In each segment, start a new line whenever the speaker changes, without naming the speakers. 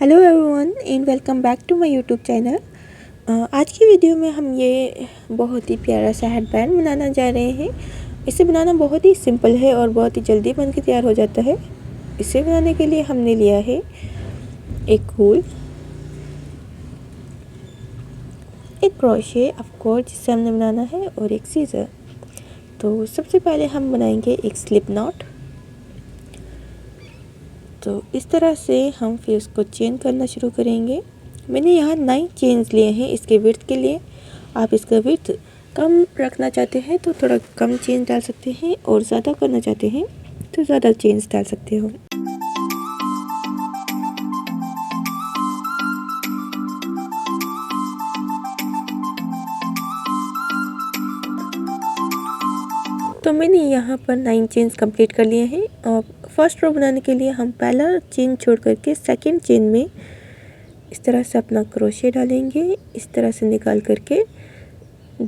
Hello everyone and welcome back to my YouTube channel. आज की video में हम ये बहुत ही प्यारा सा हेड बैंड बनाना जा रहे हैं। इसे बनाना बहुत ही सिंपल है और बहुत ही जल्दी बन के तैयार हो जाता है। इसे बनाने के लिए हमने लिया है एक वूल, एक क्रोशे ऑफ कोर्स जिससे हमने बनाना है, और एक सीजर। तो सबसे पहले हम बनाएंगे एक स्लिप नॉट। तो इस तरह से हम फिर उसको चेन करना शुरू करेंगे। मैंने यहाँ 9 चेन्स लिए हैं इसके विड्थ के लिए। आप इसका विड्थ कम रखना चाहते हैं तो थोड़ा कम चेन डाल सकते हैं, और ज़्यादा करना चाहते हैं तो ज़्यादा चेन्स डाल सकते हो। तो मैंने यहाँ पर 9 चेन्स कंप्लीट कर लिए हैं। और फर्स्ट रो बनाने के लिए हम पहला चेन छोड़ करके सेकंड चेन में इस तरह से अपना क्रोशे डालेंगे। इस तरह से निकाल करके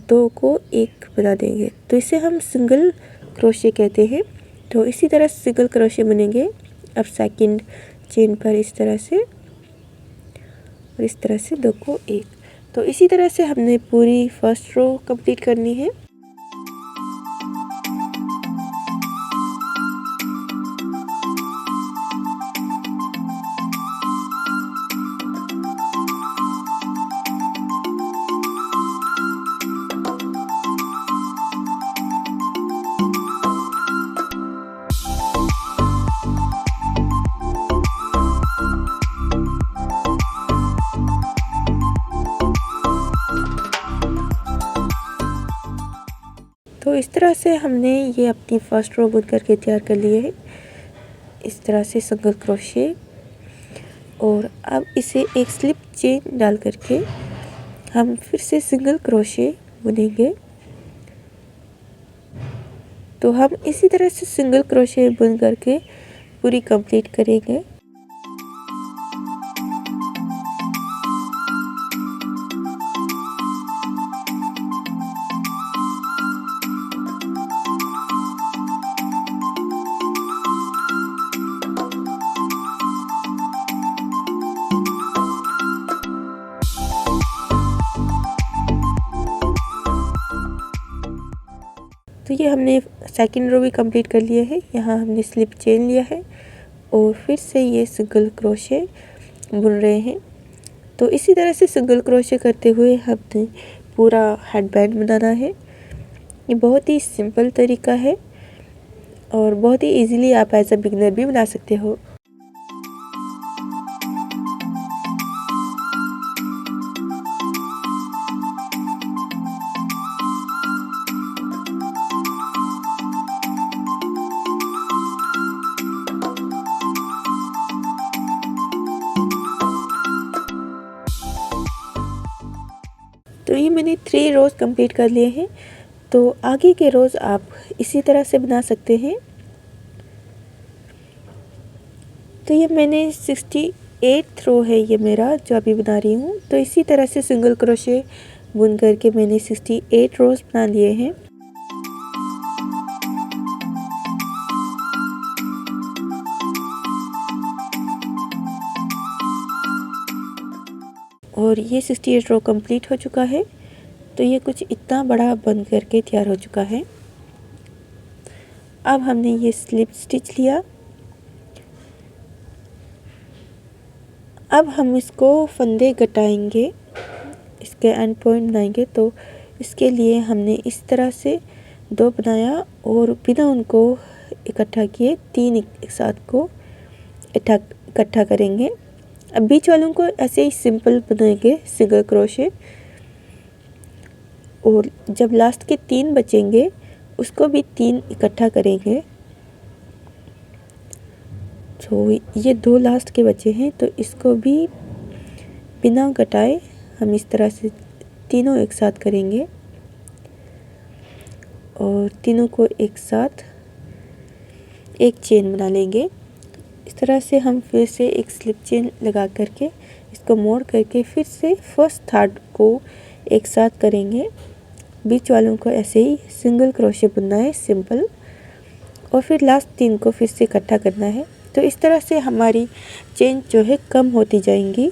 2 को 1 बना देंगे, तो इसे हम सिंगल क्रोशे कहते हैं। तो इसी तरह सिंगल क्रोशे बनेंगे अब सेकंड चेन पर इस तरह से, और इस तरह से 2 को 1। तो इसी तरह से हमने पूरी फर्स्ट रो कंप्लीट करनी है। तो इस तरह से हमने ये अपनी फर्स्ट रो बुन करके तैयार कर लिए है, इस तरह से सिंगल क्रोशे। और अब इसे एक स्लिप चेन डाल करके हम फिर से सिंगल क्रोशे बुनेंगे। तो हम इसी तरह से सिंगल क्रोशे बुन करके पूरी कंप्लीट करेंगे। तो ये हमने सेकंड रो भी कंप्लीट कर लिए है। यहाँ हमने स्लिप चेन लिया है और फिर से ये सिंगल क्रोशे बुन रहे हैं। तो इसी तरह से सिंगल क्रोशे करते हुए हमने पूरा हेड बैंड बनाना है। ये बहुत ही सिंपल तरीका है और बहुत ही इजीली आप एज अ बिगिनर भी बना सकते हो। तो ये मैंने 3 रोज़ कंप्लीट कर लिए हैं। तो आगे के रोज़ आप इसी तरह से बना सकते हैं। तो ये मैंने 68 रो है ये मेरा जो अभी बना रही हूँ। तो इसी तरह से सिंगल क्रोशे बुन करके मैंने 68 रोज़ बना लिए हैं। और ये 68 रो कंप्लीट हो चुका है। तो ये कुछ इतना बड़ा बन करके तैयार हो चुका है। अब हमने ये स्लिप स्टिच लिया। अब हम इसको फंदे घटाएंगे, इसके एंड पॉइंट बनाएंगे। तो इसके लिए हमने इस तरह से 2 बनाया और बिना उनको इकट्ठा किए 3 एक साथ को इकट्ठा करेंगे। अब बीच वालों को ऐसे ही सिंपल बनाएंगे सिंगल क्रोशे, और जब लास्ट के 3 बचेंगे उसको भी 3 इकट्ठा करेंगे। तो ये 2 लास्ट के बचे हैं, तो इसको भी बिना घटाए हम इस तरह से तीनों एक साथ करेंगे और तीनों को एक साथ एक चेन बना लेंगे। इस तरह से हम फिर से एक स्लिप चेन लगा करके इसको मोड़ करके फिर से फर्स्ट थर्ड को एक साथ करेंगे। बीच वालों को ऐसे ही सिंगल क्रोशे बुनना है सिंपल, और फिर लास्ट 3 को फिर से इकट्ठा करना है। तो इस तरह से हमारी चेन जो है कम होती जाएंगी।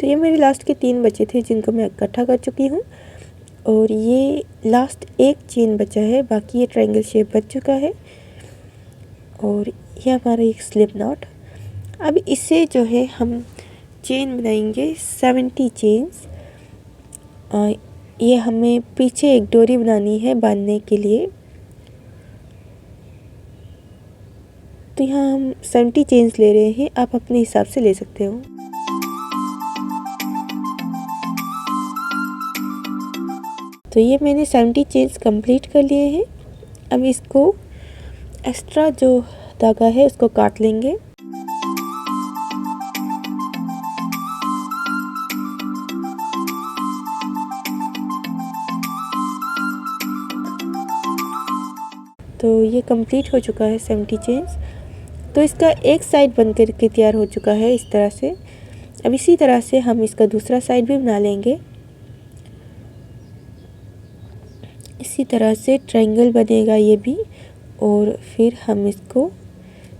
तो ये मेरे लास्ट के 3 बचे थे जिनको मैं इकट्ठा कर चुकी हूँ और ये लास्ट एक चेन बचा है, बाकी ये ट्रायंगल शेप बच चुका है और ये हमारा एक स्लिप नॉट। अब इससे जो है हम चेन बनाएंगे 70 चेन्स। ये हमें पीछे एक डोरी बनानी है बांधने के लिए। तो यहाँ हम 70 चेन्स ले रहे हैं, आप अपने हिसाब से ले सकते हो। तो ये मैंने 70 चेन्स कंप्लीट कर लिए हैं। अब इसको एक्स्ट्रा जो धागा है उसको काट लेंगे। तो ये कंप्लीट हो चुका है 70 चेन्स। तो इसका एक साइड बन करके तैयार हो चुका है इस तरह से। अब इसी तरह से हम इसका दूसरा साइड भी बना लेंगे। इसी तरह से ट्रायंगल बनेगा ये भी और फिर हम इसको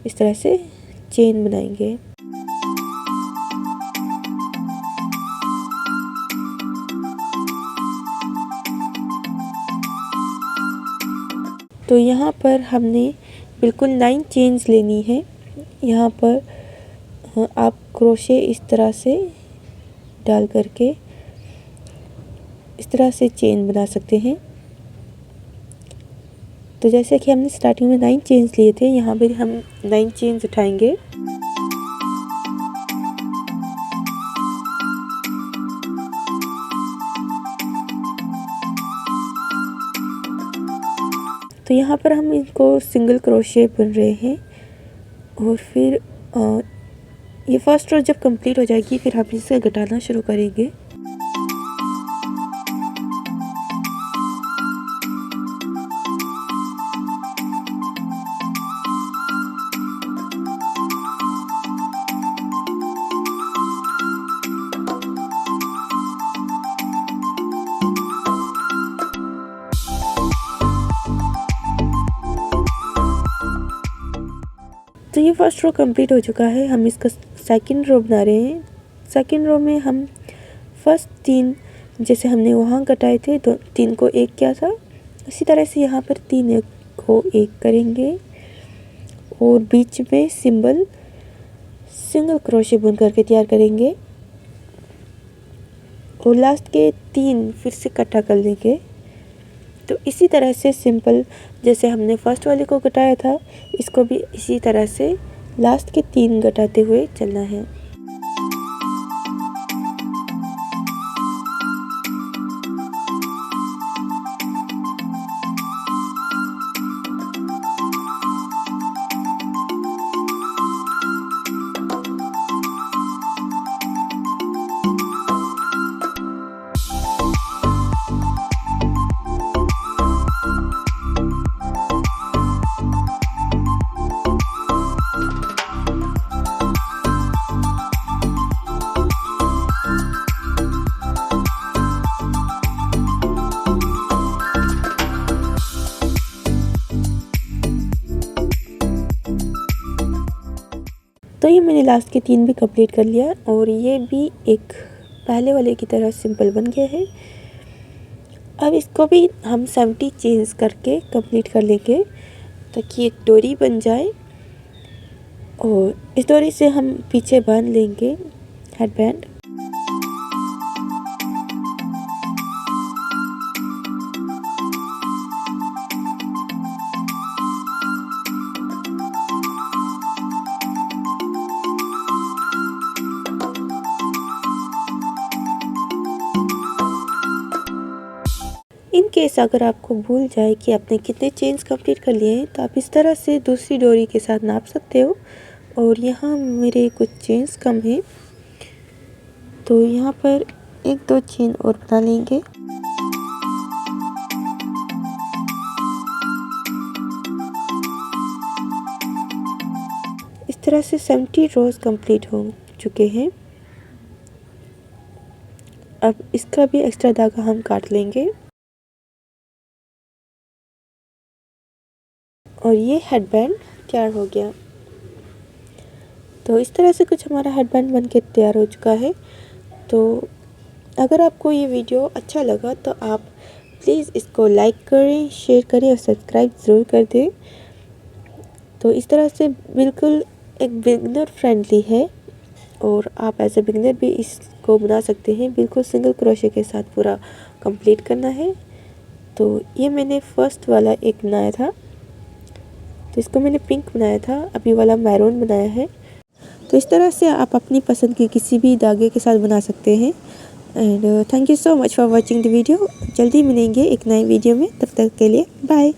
इस तरह से चेन बनाएंगे। तो यहाँ पर हमने बिल्कुल 9 चेन्स लेनी है। यहाँ पर आप क्रोशे इस तरह से डाल करके इस तरह से चेन बना सकते हैं। तो जैसे कि हमने स्टार्टिंग में 9 चेन्स लिए थे, यहाँ पर हम 9 चेन्स उठाएंगे। तो यहाँ पर हम इनको सिंगल क्रोशे बुन रहे हैं और फिर ये फर्स्ट रो जब कंप्लीट हो जाएगी फिर हम इसे घटाना शुरू करेंगे। तो ये फर्स्ट रो कंप्लीट हो चुका है। हम इसका सेकंड रो बना रहे हैं। सेकंड रो में हम फर्स्ट 3 जैसे हमने वहाँ घटाए थे तो 3 को 1 किया था, इसी तरह से यहाँ पर 3 को 1 करेंगे और बीच में सिंबल सिंगल क्रोशे बुन करके तैयार करेंगे और लास्ट के 3 फिर से इकट्ठा कर लेंगे। तो इसी तरह से सिंपल जैसे हमने फर्स्ट वाले को घटाया था, इसको भी इसी तरह से लास्ट के 3 घटाते हुए चलना है। तो ये मैंने लास्ट के 3 भी कंप्लीट कर लिया और ये भी एक पहले वाले की तरह सिंपल बन गया है। अब इसको भी हम 70 चेन्स करके कंप्लीट कर लेंगे ताकि एक डोरी बन जाए और इस डोरी से हम पीछे बांध लेंगे हेडबैंड। इन केस अगर आपको भूल जाए कि आपने कितने चेन्स कंप्लीट कर लिए हैं तो आप इस तरह से दूसरी डोरी के साथ नाप सकते हो। और यहाँ मेरे कुछ चेन्स कम हैं तो यहाँ पर 1-2 चेन और बना लेंगे। इस तरह से 70 रोज कंप्लीट हो चुके हैं। अब इसका भी एक्स्ट्रा धागा हम काट लेंगे और ये हेडबैंड तैयार हो गया। तो इस तरह से कुछ हमारा हेडबैंड बनके तैयार हो चुका है। तो अगर आपको ये वीडियो अच्छा लगा तो आप प्लीज़ इसको लाइक करें, शेयर करें और सब्सक्राइब ज़रूर कर दें। तो इस तरह से बिल्कुल एक बिगनर फ्रेंडली है और आप एज ए बिगनर भी इसको बना सकते हैं। बिल्कुल सिंगल क्रोशे के साथ पूरा कंप्लीट करना है। तो ये मैंने फर्स्ट वाला एक बनाया था, तो इसको मैंने पिंक बनाया था, अभी वाला मैरून बनाया है। तो इस तरह से आप अपनी पसंद के किसी भी धागे के साथ बना सकते हैं। And thank you so much for watching the video. जल्दी मिलेंगे एक नए वीडियो में, तब तक के लिए बाय।